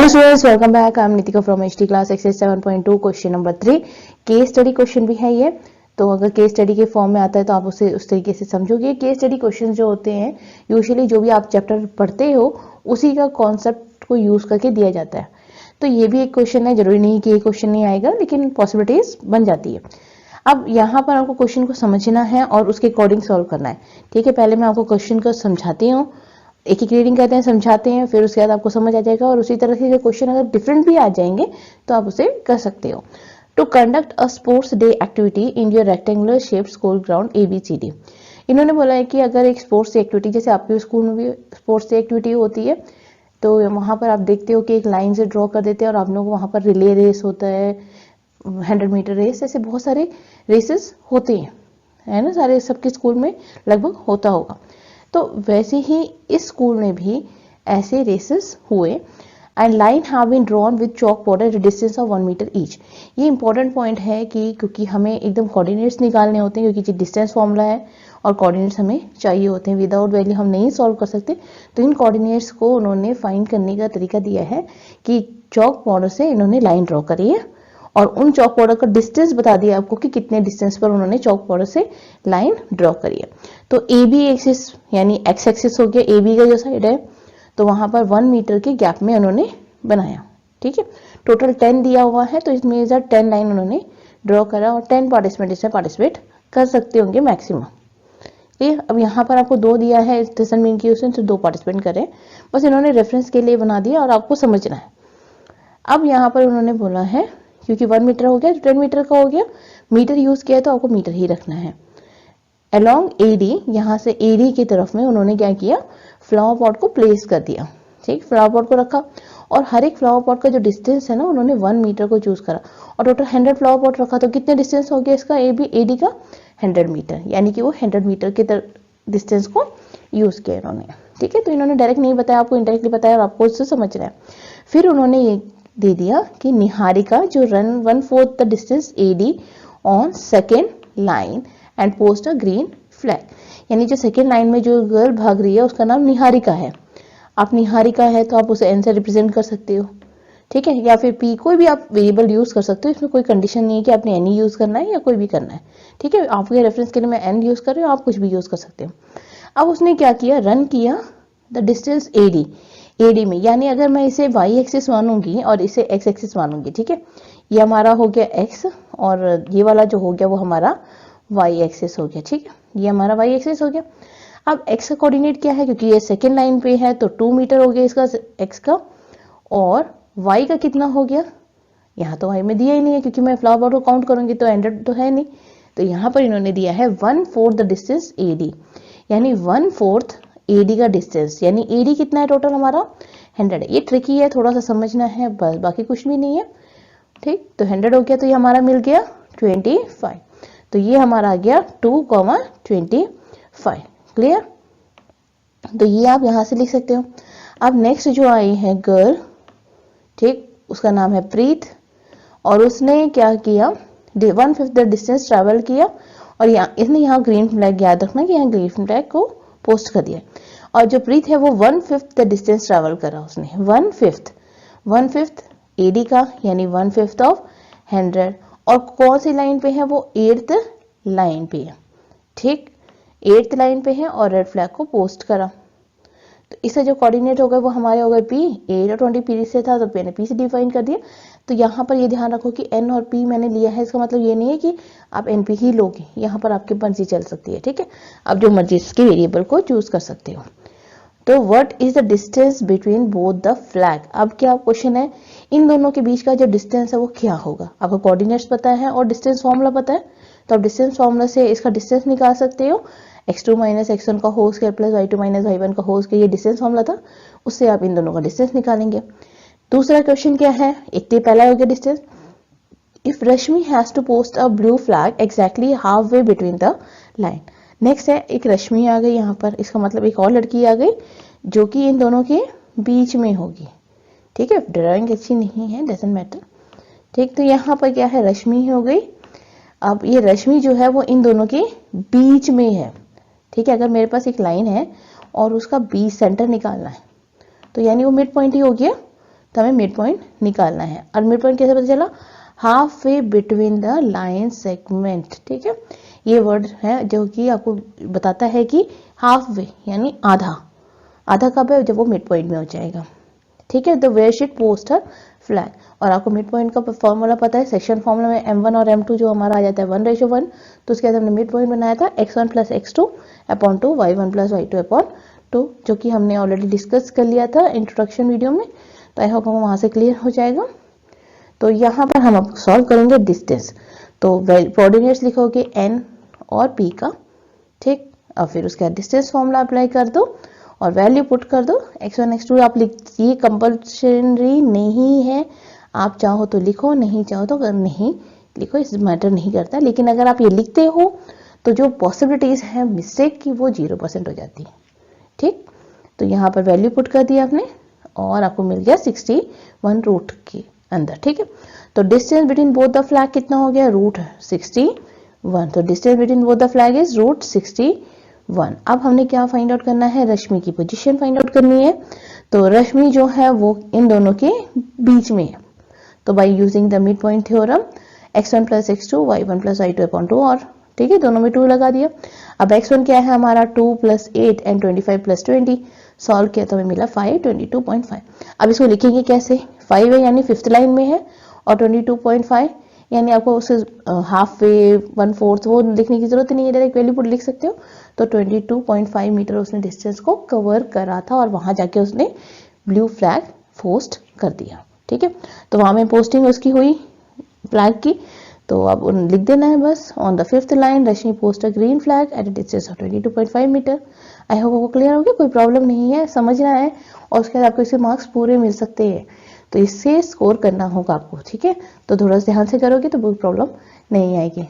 Students, welcome back. I am Nitika from HT class exercise 7.2 question number 3 case study question भी है ये। तो अगर केस स्टडी के फॉर्म में आता है तो आप उसे उस तरीके से समझोगे। केस स्टडी क्वेश्चन जो होते हैं यूजुअली जो भी आप चैप्टर पढ़ते हो उसी का कॉन्सेप्ट को यूज करके दिया जाता है। तो ये भी एक क्वेश्चन है, जरूरी नहीं कि ये क्वेश्चन नहीं आएगा, लेकिन पॉसिबिलिटीज बन जाती है। अब यहाँ पर आपको क्वेश्चन को समझना है और उसके अकॉर्डिंग सॉल्व करना है। ठीक है, पहले मैं आपको क्वेश्चन को समझाती हूँ, एक एक रीडिंग करते हैं, समझाते हैं, फिर उसके बाद आपको समझ आ जाएगा। और उसी तरह से जो क्वेश्चन अगर डिफरेंट भी आ जाएंगे तो आप उसे कर सकते हो। To conduct a sports day activity in your rectangular shape school ground ABCD। इन्होंने बोला है कि अगर एक स्पोर्ट्स एक्टिविटी, जैसे आपके स्कूल में भी स्पोर्ट्स एक्टिविटी होती है, तो वहां पर आप देखते हो कि एक लाइन से ड्रॉ कर देते हैं और आप लोग वहां पर रिले रेस होता है, 100 मीटर रेस, ऐसे बहुत सारे रेसेस होते हैं, है ना, सारे सबके स्कूल में लगभग होता होगा। तो वैसे ही इस स्कूल में भी ऐसे रेसेस हुए and line have been drawn with chalk powder at distance of 1 metre each. ये इंपॉर्टेंट पॉइंट है कि क्योंकि हमें एकदम कोऑर्डिनेट्स निकालने होते हैं, क्योंकि डिस्टेंस फॉर्मूला है और कोऑर्डिनेट्स हमें चाहिए होते हैं। विदाउट वैल्यू हम नहीं सॉल्व कर सकते, तो इन कोऑर्डिनेट्स को उन्होंने फाइंड करने का तरीका दिया है कि चॉक पाउडर से इन्होंने लाइन ड्रॉ करी है और उन चॉक पाउडर का डिस्टेंस बता दिया आपको कि कितने डिस्टेंस पर उन्होंने चॉक पाउडर से लाइन ड्रॉ करी है। तो AB एक्सिस यानी एक्स एक्सिस हो गया, AB का जो साइड है, तो वहां पर 1 मीटर के गैप में उन्होंने बनाया। ठीक है, टोटल 10 दिया हुआ है, तो इसमें 10 लाइन उन्होंने ड्रॉ करा और 10 पार्टिसिपेंट इसमें पार्टिसिपेट कर सकते होंगे मैक्सिमम। ठीक, अब यहाँ पर आपको 2 दिया है, डजंट मीन कि उसमें 2 पार्टिसिपेंट करें, बस इन्होंने रेफरेंस के लिए बना दिया और आपको समझना है। अब यहाँ पर उन्होंने बोला है क्योंकि 1 मीटर हो गया, 10 मीटर का हो गया, मीटर यूज किया तो आपको मीटर ही रखना है। अलोंग AD, यहाँ से AD की तरफ में उन्होंने क्या किया, फ्लावर पॉट को प्लेस कर दिया। ठीक, फ्लावर पॉट को रखा और हर एक फ्लावर पॉट का जो डिस्टेंस है ना, उन्होंने 1 मीटर को चूज करा और टोटल 100 फ्लावर पॉट रखा। तो कितने डिस्टेंस हो गया इसका, AD का 100 मीटर, यानी कि वो 100 मीटर के डिस्टेंस को यूज किया इन्होंने। ठीक है, तो इन्होंने डायरेक्ट नहीं बताया, आपको इनडायरेक्टली बताया और आपको उससे समझना है। फिर उन्होंने ये दे दिया कि निहारिका जो run 1/4 the distance AD on second line and post a green flag, यानी जो सेकेंड लाइन में जो गर्ल भाग रही है उसका नाम निहारिका है। आप निहारिका है तो आप उसे N से रिप्रेजेंट कर सकते हो, ठीक है, या फिर P, कोई भी आप वेरिएबल यूज कर सकते हो। इसमें कोई कंडीशन नहीं है कि आपने N ही यूज करना है या कोई भी करना है। ठीक है, आपके रेफरेंस के लिए मैं N यूज कर रही हूँ, आप कुछ भी यूज कर सकते हो। अब उसने क्या किया, रन किया द डिस्टेंस AD में, यानी अगर मैं इसे Y एक्सिस मानूंगी और इसे X एक्सिस मानूंगी, ठीक है, ये हमारा हो गया X और ये वाला जो हो गया वो हमारा Y एक्सिस हो गया। ठीक है, ये हमारा Y एक्सिस हो गया। अब X का कोऑर्डिनेट क्या है, क्योंकि ये सेकेंड लाइन पे है तो 2 मीटर हो गया इसका X का, और Y का कितना हो गया, यहाँ तो Y में दिया ही नहीं है क्योंकि मैं फ्लावर पॉट को काउंट करूंगी तो 100 तो है नहीं, तो यहाँ पर इन्होंने दिया है 1/4 द डिस्टेंस AD, यानी 1/4 AD का डिस्टेंस, यानी AD कितना है टोटल हमारा 100 है। ये ट्रिकी है, थोड़ा सा समझना है बस, बाकी कुछ भी नहीं है। ठीक, तो 100 हो गया, तो ये हमारा मिल गया 25, तो ये हमारा आ गया 2,25। क्लियर, तो ये आप यहां से लिख सकते हो। अब नेक्स्ट जो आई है गर्ल, ठीक, उसका नाम है प्रीत, और उसने क्या किया, 1/5 द डिस्टेंस ट्रेवल किया और इसने यहाँ ग्रीन फ्लैग, याद रखना कि यहाँ ग्रीन फ्लैग को पोस्ट कर दिया। और जो प्रीत है वो 1/5 द डिस्टेंस ट्रेवल करा उसने, 1/5 AD का, यानी 1/5 ऑफ 100, और कौन सी लाइन पे है, वो 8th लाइन पे है। ठीक, 8th लाइन पे है और रेड फ्लैग को पोस्ट करा, तो इससे जो कोऑर्डिनेट हो गए वो हमारे हो गए P, 8 और 20 P से था तो मैंने P से डिफाइन कर दिया। तो यहाँ पर ये ध्यान रखो कि N और P मैंने लिया है, इसका मतलब ये नहीं है कि आप NP ही लोगे, यहाँ पर आपकी मर्जी चल सकती है। ठीक है, आप जो मर्जी इसके वेरिएबल को चूज कर सकते हो। तो what is the distance between both the flag, अब क्या क्वेश्चन है, इन दोनों के बीच का जो डिस्टेंस है वो क्या होगा। आपको कोऑर्डिनेट्स पता है और डिस्टेंस फॉर्मूला पता है, तो आप डिस्टेंस फॉर्मूला से इसका डिस्टेंस निकाल सकते हो, x2 - x1 का whole square plus y2 - y1 का होल स्क्वायर, ये डिस्टेंस फॉर्मूला था, उससे आप इन दोनों का डिस्टेंस निकालेंगे। दूसरा क्वेश्चन क्या है, एक तो पहला हो गया distance, if Rashmi has to post a blue flag exactly half way between the line. Next है, एक रश्मि आ गई यहाँ पर, इसका मतलब एक और लड़की आ गई जो कि इन दोनों के बीच में होगी। ठीक है, ड्राइंग अच्छी नहीं है, डजंट मैटर। ठीक, तो यहाँ पर क्या है, रश्मि हो गई। अब ये रश्मि जो है वो इन दोनों के बीच में है। ठीक है, अगर मेरे पास एक लाइन है और उसका बीच सेंटर निकालना है तो यानी वो मिड पॉइंट ही हो गया, तो हमें मिड पॉइंट निकालना है। और मिड पॉइंट कैसे पता चला? Half way between the line segment. ठीक है, ये वर्ड है जो कि आपको बताता है कि हाफ वे यानी आधा। आधा कब है? जब वो मिड पॉइंट में हो जाएगा। ठीक है, तो where should post her flag. और आपको मिड पॉइंट का फॉर्मूला पता है, सेक्शन फॉर्मूला में m1 और m2 जो हमारा आ जाता है 1:1, तो उसके बाद हमने मिड पॉइंट बनाया था x1 + x2 upon 2 y1 + y2 upon 2, जो कि हमने ऑलरेडी डिस्कस कर लिया था इंट्रोडक्शन वीडियो में। तो आई होप हम वहां से क्लियर हो जाएगा। तो यहाँ पर हम अब सॉल्व करेंगे डिस्टेंस। तो कोऑर्डिनेट्स लिखोगे n और p का, ठीक, और फिर उसके बाद डिस्टेंस फॉर्मूला अप्लाई कर दो और वैल्यू पुट कर दो। x1 x2 आप ये कंपल्सरी नहीं है, आप चाहो तो लिखो, नहीं चाहो तो नहीं लिखो, इस मैटर नहीं करता। लेकिन अगर आप ये लिखते हो तो जो पॉसिबिलिटीज है मिस्टेक की वो 0% हो जाती है। ठीक, तो यहाँ पर वैल्यू पुट कर दिया आपने और आपको मिल गया 61 रूट के अंदर। ठीक है, तो distance between both the flag कितना हो गया? √61। तो distance between both the flag is √61। अब हमने क्या फाइंड आउट करना है? रश्मि की पोजीशन फाइंड आउट करनी है। तो रश्मि जो है वो इन दोनों के बीच में है। तो by using the mid point theorem x1 + x2 y1 + y2 upon 2, और ठीक है दोनों में 2 लगा दिया। अब x1 क्या है हमारा? 2 + 8 एंड 25 + 20। सॉल्व किया तो हमें मिला 522.5। अब इसको लिखेंगे कैसे? 5 है यानी 5th लाइन में है, और 22.5 यानी आपको उसे हाफ वे 1/4 वो लिखने की जरूरत नहीं है, डायरेक्ट वैल्यू पुट लिख सकते हो। तो 22.5 मीटर उसने डिस्टेंस को कवर करा था और वहां जाके उसने ब्लू फ्लैग पोस्ट कर दिया। ठीक है, तो वहां में पोस्टिंग उसकी हुई फ्लैग की। तो अब लिख देना है बस, on the 5th line Rashmi post a green flag at a distance of 22.5 metre. I hope वो क्लियर हो गया, कोई प्रॉब्लम नहीं है, समझना है और उसके बाद आपको इससे मार्क्स पूरे मिल सकते हैं। तो इससे स्कोर करना होगा आपको। ठीक है, तो थोड़ा ध्यान से करोगे तो कोई प्रॉब्लम नहीं आएगी।